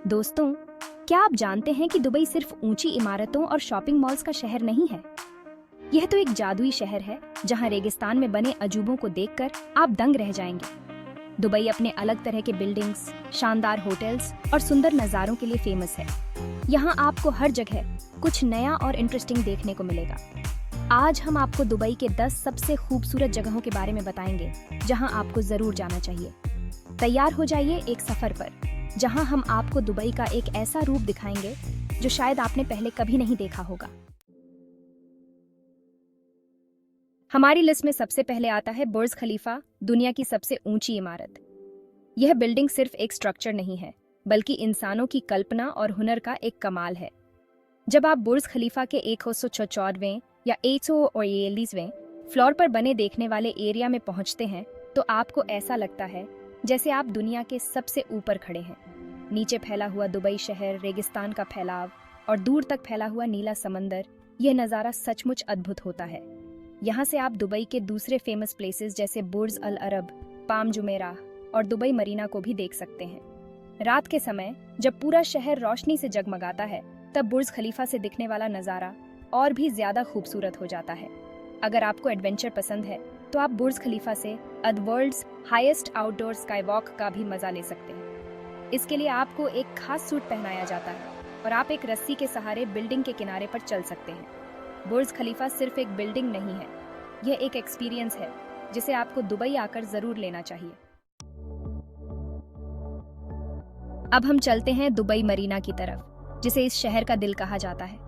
दोस्तों, क्या आप जानते हैं कि दुबई सिर्फ ऊंची इमारतों और शॉपिंग मॉल्स का शहर नहीं है। यह तो एक जादुई शहर है जहां रेगिस्तान में बने अजूबों को देखकर आप दंग रह जाएंगे। दुबई अपने अलग तरह के बिल्डिंग्स, शानदार होटल्स और सुंदर नज़ारों के लिए फेमस है। यहाँ आपको हर जगह कुछ नया और इंटरेस्टिंग देखने को मिलेगा। आज हम आपको दुबई के 10 सबसे खूबसूरत जगहों के बारे में बताएंगे जहां आपको जरूर जाना चाहिए। तैयार हो जाइए एक सफर पर, जहां हम आपको दुबई का एक ऐसा रूप दिखाएंगे जो शायद आपने पहले कभी नहीं देखा होगा। हमारी लिस्ट में सबसे पहले आता है बुर्ज खलीफा, दुनिया की सबसे ऊंची इमारत। यह बिल्डिंग सिर्फ एक स्ट्रक्चर नहीं है, बल्कि इंसानों की कल्पना और हुनर का एक कमाल है। जब आप बुर्ज खलीफा के 144वें या 143वें फ्लोर पर बने देखने वाले एरिया में पहुंचते हैं, तो आपको ऐसा लगता है जैसे आप दुनिया के सबसे ऊपर खड़े हैं। नीचे फैला हुआ दुबई शहर, रेगिस्तान का फैलाव और दूर तक फैला हुआ नीला समंदर, यह नज़ारा सचमुच अद्भुत होता है। यहाँ से आप दुबई के दूसरे फेमस प्लेसेस जैसे बुर्ज अल अरब, पाम जुमेराह और दुबई मरीना को भी देख सकते हैं। रात के समय जब पूरा शहर रोशनी से जगमगाता है, तब बुर्ज खलीफा से दिखने वाला नज़ारा और भी ज्यादा खूबसूरत हो जाता है। अगर आपको एडवेंचर पसंद है, तो आप बुर्ज खलीफा से the world's highest outdoor sky walk का भी मजा ले सकते हैं। इसके लिए आपको एक खास सूट पहनाया जाता है और आप एक रस्सी के सहारे बिल्डिंग के किनारे पर चल सकते हैं। बुर्ज खलीफा सिर्फ एक बिल्डिंग नहीं है, यह एक एक्सपीरियंस है जिसे आपको दुबई आकर जरूर लेना चाहिए। अब हम चलते हैं दुबई मरीना की तरफ, जिसे इस शहर का दिल कहा जाता है।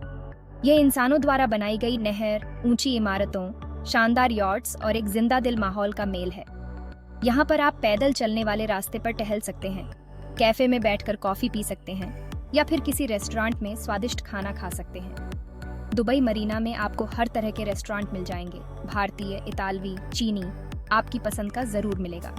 यह इंसानों द्वारा बनाई गई नहर, ऊंची इमारतों, शानदार यॉट्स और एक जिंदा दिल माहौल का मेल है। यहाँ पर आप पैदल चलने वाले रास्ते पर टहल सकते हैं, कैफे में बैठकर कॉफी पी सकते हैं या फिर किसी रेस्टोरेंट में स्वादिष्ट खाना खा सकते हैं। दुबई मरीना में आपको हर तरह के रेस्टोरेंट मिल जाएंगे, भारतीय, इतालवी, चीनी, आपकी पसंद का जरूर मिलेगा।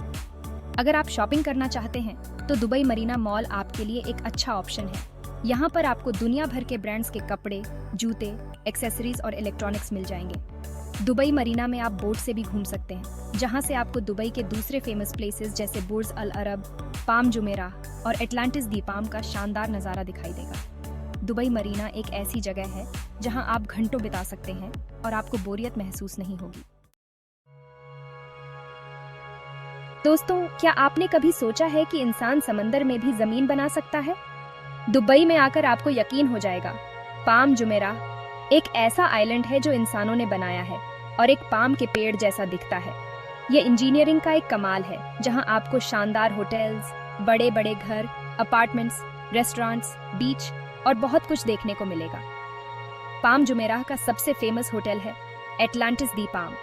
अगर आप शॉपिंग करना चाहते हैं, तो दुबई मरीना मॉल आपके लिए एक अच्छा ऑप्शन है। यहाँ पर आपको दुनिया भर के ब्रांड्स के कपड़े, जूते, एक्सेसरीज और इलेक्ट्रॉनिक्स मिल जाएंगे। दुबई मरीना में आप बोट से भी घूम सकते हैं, जहाँ से आपको दुबई के दूसरे फेमस प्लेसेस जैसे बुर्ज अल अरब, पाम जुमेराह और एटलांटिस द्वीपाम का शानदार नज़ारा दिखाई देगा। दुबई मरीना एक ऐसी जगह है जहाँ आप घंटों बिता सकते हैं और आपको बोरियत महसूस नहीं होगी। दोस्तों, क्या आपने कभी सोचा है कि इंसान समंदर में भी जमीन बना सकता है? दुबई में आकर आपको यकीन हो जाएगा। पाम जुमेराह एक ऐसा आइलैंड है जो इंसानों ने बनाया है और एक पाम के पेड़ जैसा दिखता है। यह इंजीनियरिंग का एक कमाल है, जहां आपको शानदार होटल्स, बड़े बड़े घर, अपार्टमेंट्स, रेस्टोरेंट्स, बीच और बहुत कुछ देखने को मिलेगा। पाम जुमेराह का सबसे फेमस होटल है एटलांटिस दी पाम,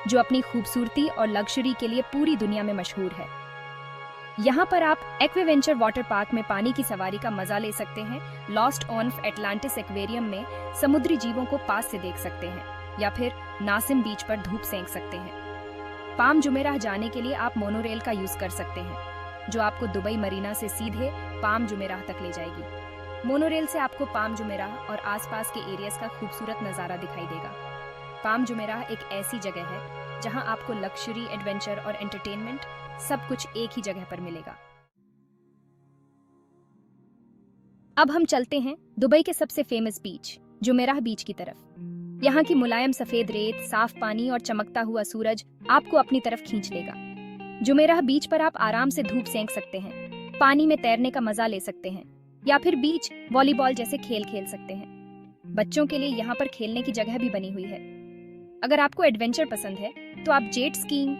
जो अपनी खूबसूरती और लग्जरी के लिए पूरी दुनिया में मशहूर है। यहाँ पर आप एक्वेवेंचर वाटर पार्क में पानी की सवारी का मजा ले सकते हैं, लॉस्ट ऑन एटलांटिस एक्वेरियम में समुद्री जीवों को पास से देख सकते हैं, या फिर नासिम बीच पर धूप सेंक सकते हैं। पाम जुमेराह जाने के लिए आप मोनोरेल का यूज कर सकते हैं, जो आपको दुबई मरीना से सीधे पाम जुमेराह तक ले जाएगी। मोनोरेल से आपको पाम जुमेराह और आसपास के एरियाज का खूबसूरत नज़ारा दिखाई देगा। पाम जुमेराह एक ऐसी जगह है जहां आपको लग्जरी, एडवेंचर और एंटरटेनमेंट सब कुछ एक ही जगह पर मिलेगा। अब हम चलते हैं दुबई के सबसे फेमस बीच, जुमेराह बीच की तरफ। यहाँ की मुलायम सफेद रेत, साफ पानी और चमकता हुआ सूरज आपको अपनी तरफ खींच लेगा। जुमेराह बीच पर आप आराम से धूप सेंक सकते हैं, पानी में तैरने का मजा ले सकते हैं या फिर बीच वॉलीबॉल जैसे खेल खेल सकते हैं। बच्चों के लिए यहाँ पर खेलने की जगह भी बनी हुई है। अगर आपको एडवेंचर पसंद है, तो आप जेट स्कीइंग,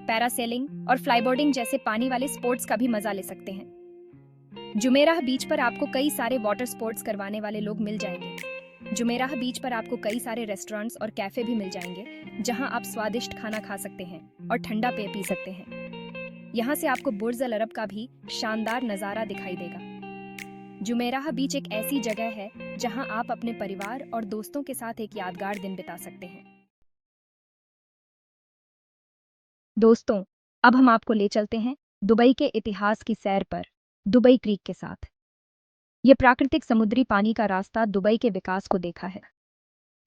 पैरासेलिंग और फ्लाईबोर्डिंग जैसे पानी वाले स्पोर्ट्स का भी मजा ले सकते हैं। जुमेराह बीच पर आपको कई सारे वाटर स्पोर्ट्स करवाने वाले लोग मिल जाएंगे। जुमेराह बीच पर आपको कई सारे रेस्टोरेंट्स और कैफे भी मिल जाएंगे, जहां आप स्वादिष्ट खाना खा सकते हैं और ठंडा पेय पी सकते हैं। यहाँ से आपको बुर्ज अल अरब का भी शानदार नजारा दिखाई देगा। जुमेराह बीच एक ऐसी जगह है जहां आप अपने परिवार और दोस्तों के साथ एक यादगार दिन बिता सकते हैं। दोस्तों, अब हम आपको ले चलते हैं दुबई के इतिहास की सैर पर, दुबई क्रीक के साथ। ये प्राकृतिक समुद्री पानी का रास्ता दुबई के विकास को देखा है।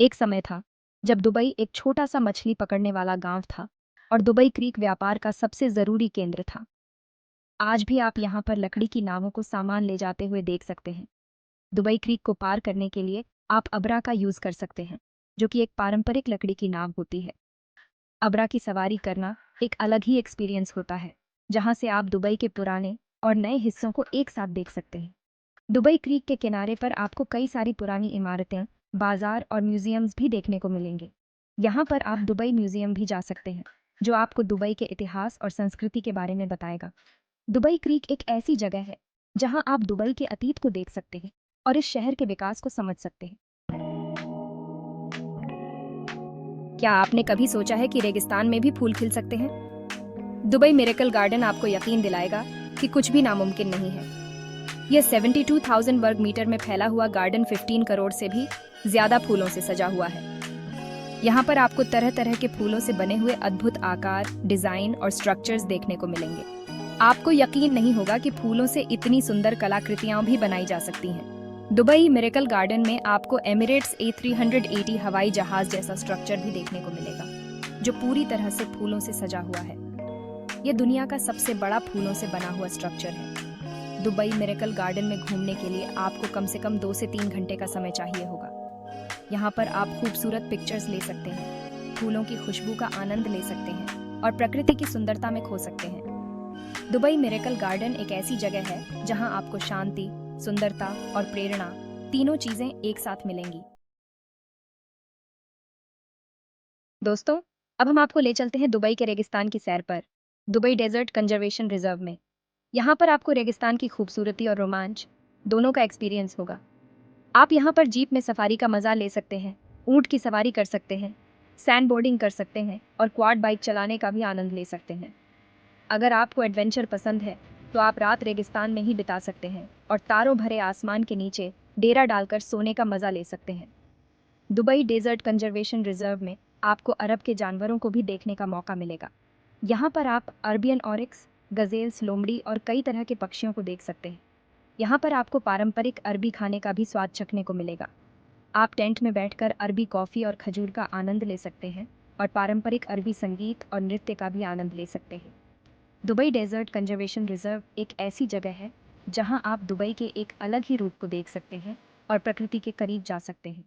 एक समय था जब दुबई एक छोटा सा मछली पकड़ने वाला गांव था और दुबई क्रीक व्यापार का सबसे जरूरी केंद्र था। आज भी आप यहाँ पर लकड़ी की नावों को सामान ले जाते हुए देख सकते हैं। दुबई क्रीक को पार करने के लिए आप अबरा का यूज कर सकते हैं, जो कि एक पारंपरिक लकड़ी की नाव होती है। अबरा की सवारी करना एक अलग ही एक्सपीरियंस होता है, जहाँ से आप दुबई के पुराने और नए हिस्सों को एक साथ देख सकते हैं। दुबई क्रीक के किनारे पर आपको कई सारी पुरानी इमारतें, बाजार और म्यूजियम्स भी देखने को मिलेंगे। यहाँ पर आप दुबई म्यूजियम भी जा सकते हैं, जो आपको दुबई के इतिहास और संस्कृति के बारे में बताएगा। दुबई क्रीक एक ऐसी जगह है जहां आप दुबई के अतीत को देख सकते हैं और इस शहर के विकास को समझ सकते हैं। क्या आपने कभी सोचा है कि रेगिस्तान में भी फूल खिल सकते हैं? दुबई मिरेकल गार्डन आपको यकीन दिलाएगा कि कुछ भी नामुमकिन नहीं है। यह 72,000 वर्ग मीटर में फैला हुआ गार्डन 15 करोड़ से भी ज्यादा फूलों से सजा हुआ है। यहाँ पर आपको तरह तरह के फूलों से बने हुए अद्भुत आकार, डिजाइन और स्ट्रक्चर्स देखने को मिलेंगे। आपको यकीन नहीं होगा कि फूलों से इतनी सुंदर कलाकृतियां भी बनाई जा सकती हैं। दुबई मिरेकल गार्डन में आपको एमिरेट्स A380 हवाई जहाज जैसा स्ट्रक्चर भी देखने को मिलेगा, जो पूरी तरह से फूलों से सजा हुआ है। यह दुनिया का सबसे बड़ा फूलों से बना हुआ स्ट्रक्चर है। दुबई मिरेकल गार्डन में घूमने के लिए आपको कम से कम 2 से 3 घंटे का समय चाहिए होगा। यहाँ पर आप खूबसूरत पिक्चर्स ले सकते हैं, फूलों की खुशबू का आनंद ले सकते हैं और प्रकृति की सुंदरता में खो सकते हैं। दुबई मिरेकल गार्डन एक ऐसी जगह है जहां आपको शांति, सुंदरता और प्रेरणा तीनों चीजें एक साथ मिलेंगी। दोस्तों, अब हम आपको ले चलते हैं दुबई के रेगिस्तान की सैर पर, दुबई डेजर्ट कंजर्वेशन रिजर्व में। यहाँ पर आपको रेगिस्तान की खूबसूरती और रोमांच दोनों का एक्सपीरियंस होगा। आप यहाँ पर जीप में सफारी का मजा ले सकते हैं, ऊंट की सवारी कर सकते हैं, सैंड बोर्डिंग कर सकते हैं और क्वाड बाइक चलाने का भी आनंद ले सकते हैं। अगर आपको एडवेंचर पसंद है तो आप रात रेगिस्तान में ही बिता सकते हैं और तारों भरे आसमान के नीचे डेरा डालकर सोने का मजा ले सकते हैं। दुबई डेजर्ट कंजर्वेशन रिजर्व में आपको अरब के जानवरों को भी देखने का मौका मिलेगा। यहाँ पर आप अरबियन ऑरिक्स, गजेल्स, लोमड़ी और कई तरह के पक्षियों को देख सकते हैं। यहाँ पर आपको पारंपरिक अरबी खाने का भी स्वाद चखने को मिलेगा। आप टेंट में बैठकर अरबी कॉफ़ी और खजूर का आनंद ले सकते हैं और पारंपरिक अरबी संगीत और नृत्य का भी आनंद ले सकते हैं। दुबई डेजर्ट कंजर्वेशन रिजर्व एक ऐसी जगह है जहां आप दुबई के एक अलग ही रूप को देख सकते हैं और प्रकृति के करीब जा सकते हैं।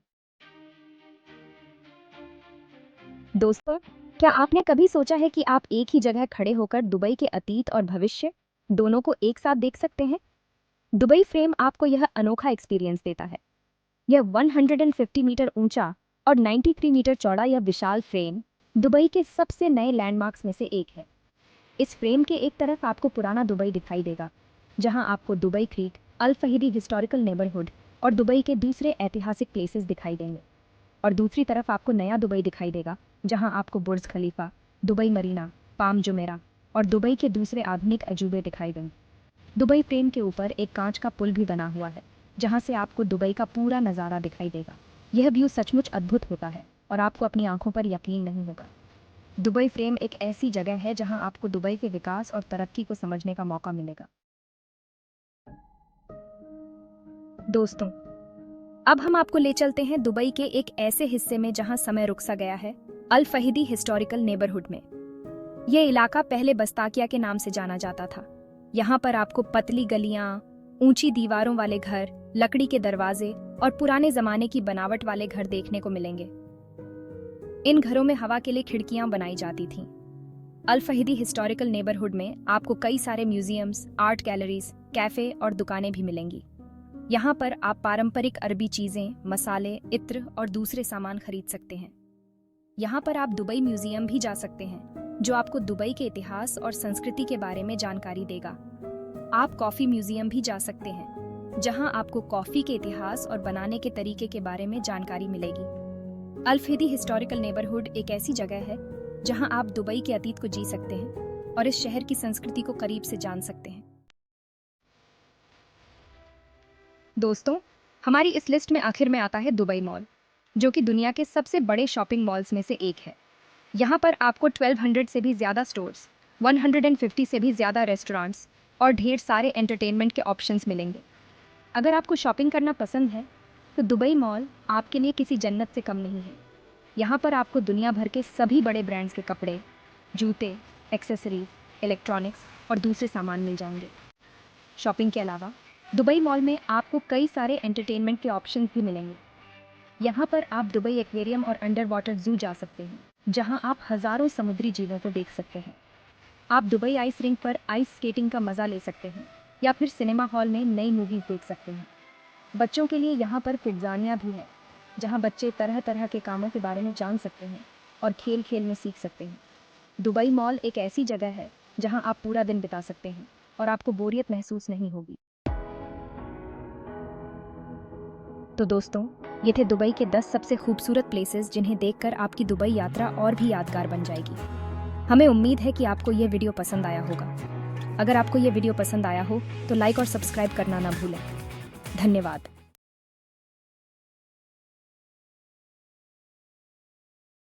दोस्तों, क्या आपने कभी सोचा है कि आप एक ही जगह खड़े होकर दुबई के अतीत और भविष्य दोनों को एक साथ देख सकते हैं? दुबई फ्रेम आपको यह अनोखा एक्सपीरियंस देता है। यह 150 मीटर ऊंचा और 93 मीटर चौड़ा यह विशाल फ्रेम दुबई के सबसे नए लैंडमार्क्स में से एक है। इस फ्रेम के एक तरफ आपको पुराना दुबई दिखाई देगा, जहां आपको दुबई क्रीक, अल फहीदी हिस्टोरिकल नेबरहुड और दुबई के दूसरे ऐतिहासिक प्लेसेस दिखाई देंगे। और दूसरी तरफ आपको नया दुबई दिखाई देगा, जहां आपको बुर्ज खलीफा, दुबई मरीना, पाम जुमेरा और दुबई के दूसरे आधुनिक अजूबे दिखाई देंगे। दुबई फ्रेम के ऊपर एक कांच का पुल भी बना हुआ है, जहां से आपको दुबई का पूरा नज़ारा दिखाई देगा। यह व्यू सचमुच अद्भुत होता है और आपको अपनी आंखों पर यकीन नहीं होगा। दुबई फ्रेम एक ऐसी जगह है जहां आपको दुबई के विकास और तरक्की को समझने का मौका मिलेगा। दोस्तों, अब हम आपको ले चलते हैं दुबई के एक ऐसे हिस्से में जहां समय रुक सा गया है, अल फहीदी हिस्टोरिकल नेबरहुड में। यह इलाका पहले बस्ताकिया के नाम से जाना जाता था। यहाँ पर आपको पतली गलियां, ऊंची दीवारों वाले घर, लकड़ी के दरवाजे और पुराने जमाने की बनावट वाले घर देखने को मिलेंगे। इन घरों में हवा के लिए खिड़कियां बनाई जाती थीं। अल फहीदी हिस्टोरिकल नेबरहुड में आपको कई सारे म्यूजियम्स, आर्ट गैलरीज, कैफे और दुकानें भी मिलेंगी। यहाँ पर आप पारंपरिक अरबी चीजें, मसाले, इत्र और दूसरे सामान खरीद सकते हैं। यहाँ पर आप दुबई म्यूजियम भी जा सकते हैं, जो आपको दुबई के इतिहास और संस्कृति के बारे में जानकारी देगा। आप कॉफी म्यूजियम भी जा सकते हैं, जहाँ आपको कॉफी के इतिहास और बनाने के तरीके के बारे में जानकारी मिलेगी। अल फहीदी हिस्टोरिकल नेबरहुड एक ऐसी जगह है जहां आप दुबई के अतीत को जी सकते हैं और इस शहर की संस्कृति को करीब से जान सकते हैं। दोस्तों, हमारी इस लिस्ट में आखिर में आता है दुबई मॉल, जो कि दुनिया के सबसे बड़े शॉपिंग मॉल्स में से एक है। यहाँ पर आपको 1200 से भी ज़्यादा स्टोर्स, 150 से भी ज़्यादा रेस्टोरेंट्स और ढेर सारे एंटरटेनमेंट के ऑप्शंस मिलेंगे। अगर आपको शॉपिंग करना पसंद है तो दुबई मॉल आपके लिए किसी जन्नत से कम नहीं है। यहाँ पर आपको दुनिया भर के सभी बड़े ब्रांड्स के कपड़े, जूते, एक्सेसरीज, इलेक्ट्रॉनिक्स और दूसरे सामान मिल जाएंगे। शॉपिंग के अलावा दुबई मॉल में आपको कई सारे एंटरटेनमेंट के ऑप्शंस भी मिलेंगे। यहाँ पर आप दुबई एक्वेरियम और अंडर वाटर जू जा सकते हैं, जहाँ आप हज़ारों समुद्री जीवों को देख सकते हैं। आप दुबई आइस रिंक पर आइस स्केटिंग का मज़ा ले सकते हैं या फिर सिनेमा हॉल में नई मूवीज़ देख सकते हैं। बच्चों के लिए यहाँ पर फिजानिया भी है, जहाँ बच्चे तरह तरह के कामों के बारे में जान सकते हैं और खेल खेल में सीख सकते हैं। दुबई मॉल एक ऐसी जगह है जहाँ आप पूरा दिन बिता सकते हैं और आपको बोरियत महसूस नहीं होगी। तो दोस्तों, ये थे दुबई के 10 सबसे खूबसूरत प्लेसेस जिन्हें देखकर आपकी दुबई यात्रा और भी यादगार बन जाएगी। हमें उम्मीद है कि आपको ये वीडियो पसंद आया होगा। अगर आपको ये वीडियो पसंद आया हो तो लाइक और सब्सक्राइब करना ना भूलें। धन्यवाद।